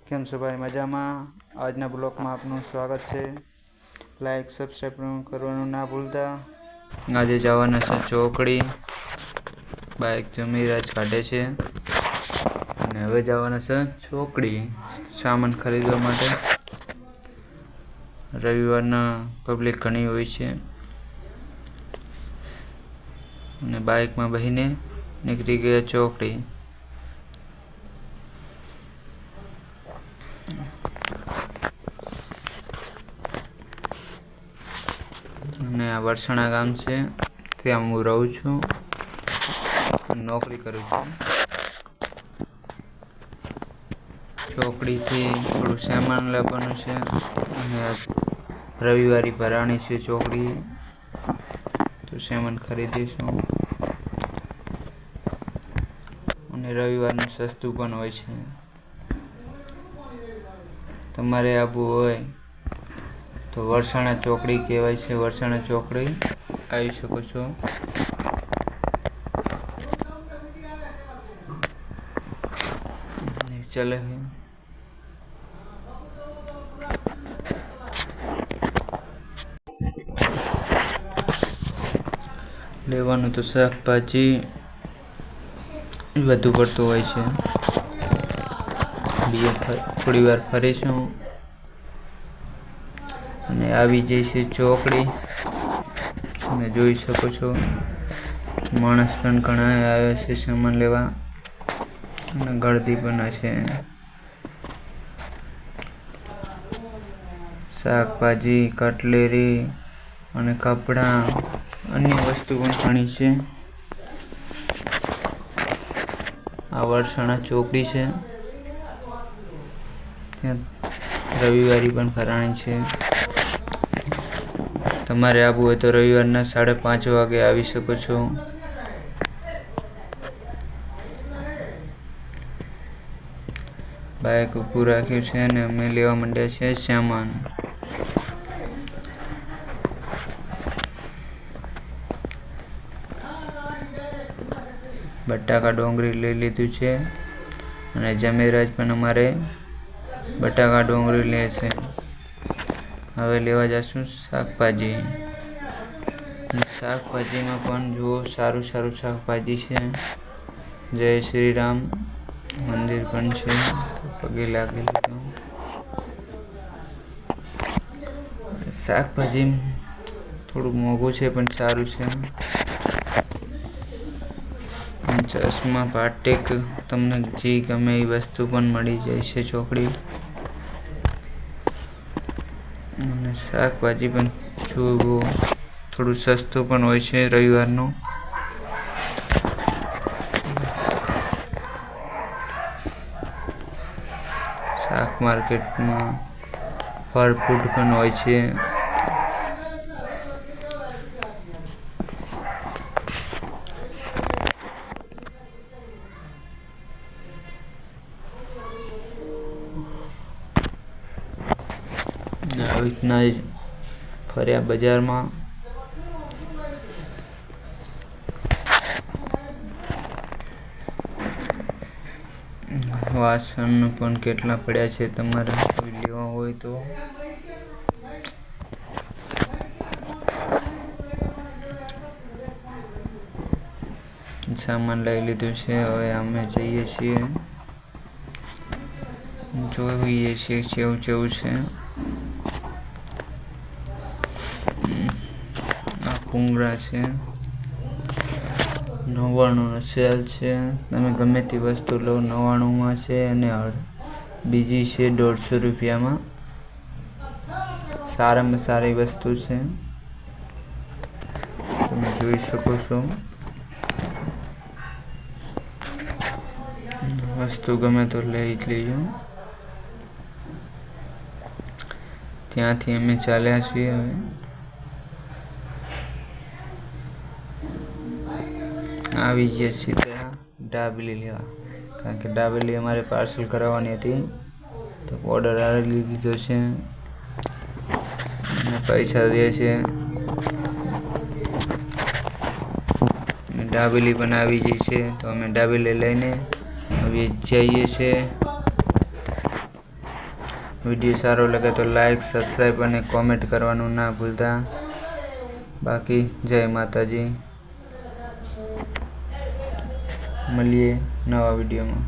કેમ છો ભાઈ? મજામાં? આજના બ્લોગમાં આપનું સ્વાગત છે. લાઈક સબસ્ક્રાઈબ કરવાનું ના ભૂલતા. આજે જવાના છે ચોકડી. બાઇક જમીરાજ કાઢે છે અને હવે જવાના છે ચોકડી સામાન ખરીદવા માટે. રવિવારના પબ્લિક ઘણી હોય છે અને બાઇકમાં બેસીને નીકળી ગયા ચોકડી. અને આ વરસાણા ગામ છે, ત્યાં હું રહું છું, નોકરી કરું છું. ચોકડીથી થોડું સામાન લાવવાનું છે અને રવિવારે ભરાણી છે ચોકડી, તો સામાન ખરીદીશું. અને રવિવારનું સસ્તું પણ હોય છે. તમારે આવવું હોય તો વરસાણા ચોકડી કહેવાય છે, વરસાણા ચોકડી આવી શકો છો. ચલે લેવાનું તો શાકભાજી વધુ પડતું હોય છે. થોડી વાર ફરીશું અને આવી જઈશે ચોકડી. તમે જોઈ શકો છો માણસ પણ ઘણા આવ્યા છે સામાન લેવા અને ગળદી પણ છે. શાકભાજી, કટલેરી અને કપડાં, અન્ય વસ્તુ પણ ઘણી છે. આ વરસાણા ચોકડી છે, ત્યાં રવિવારી પણ ભરાણી છે. તમારે આવવું હોય તો રવિવારના 5:30 વાગે આવી શકો છો. બાઇક ઊભું રાખ્યું છે અને અમે લેવા માંડ્યા છે સામાન. બટાકા ડોંગરી લઈ લીધું છે અને જમેરાજ પણ અમારે બટાકા ડોંગરી લે છે. હવે લેવા જશું શાકભાજી. શાકભાજીમાં પણ જુઓ સારું શાકભાજી છે. જય શ્રી રામ મંદિર પણ છે, પગે લાગી લીધું. શાકભાજી થોડું મોંઘું છે પણ સારું છે. ચશ્મા, પાટેક, તમને જે ગમે એ વસ્તુ પણ મળી જાય છે ચોકડી. અને શાકભાજી પણ જોવું થોડું સસ્તું પણ હોય છે રવિવારનું. શાક માર્કેટમાં ફળ ફ્રૂટ પણ હોય છે. આવી રીતના ફર્યા બજારમાં. વાસણ પણ કેટલા પડ્યા છે, તમારે કોઈ લેવા હોય તો. સામાન લઈ લીધું છે, હવે અમે જઈએ છીએ, જોઈએ છીએ કેવું છે. આ કુંગળા છે, 99 સેલ છે. તમે ગમે તે વસ્તુ લો 99 છે અને બીજી છે 150 રૂપિયામાં. સારામાં સારી વસ્તુ છે, તમે જોઈ શકો છો. વસ્તુ ગમે તો લઈ જ લેજો. ત્યાંથી અમે ચાલ્યા છીએ. હવે આવી ગયા છીએ ત્યાં દાબેલી લેવા, કારણ કે દાબેલી અમારે પાર્સલ કરાવવાની હતી, તો ઓર્ડર આવી લીધો છે અને પૈસા દે છે. દાબેલી પણ આવી ગઈ છે, તો અમે દાબેલી લઈને હવે જઈએ છીએ. વિડીયો સારો લાગે તો લાઈક, સબસ્ક્રાઈબ અને કોમેન્ટ કરવાનું ના ભૂલતા. બાકી જય માતાજી. મળીએ નવા વિડીયોમાં.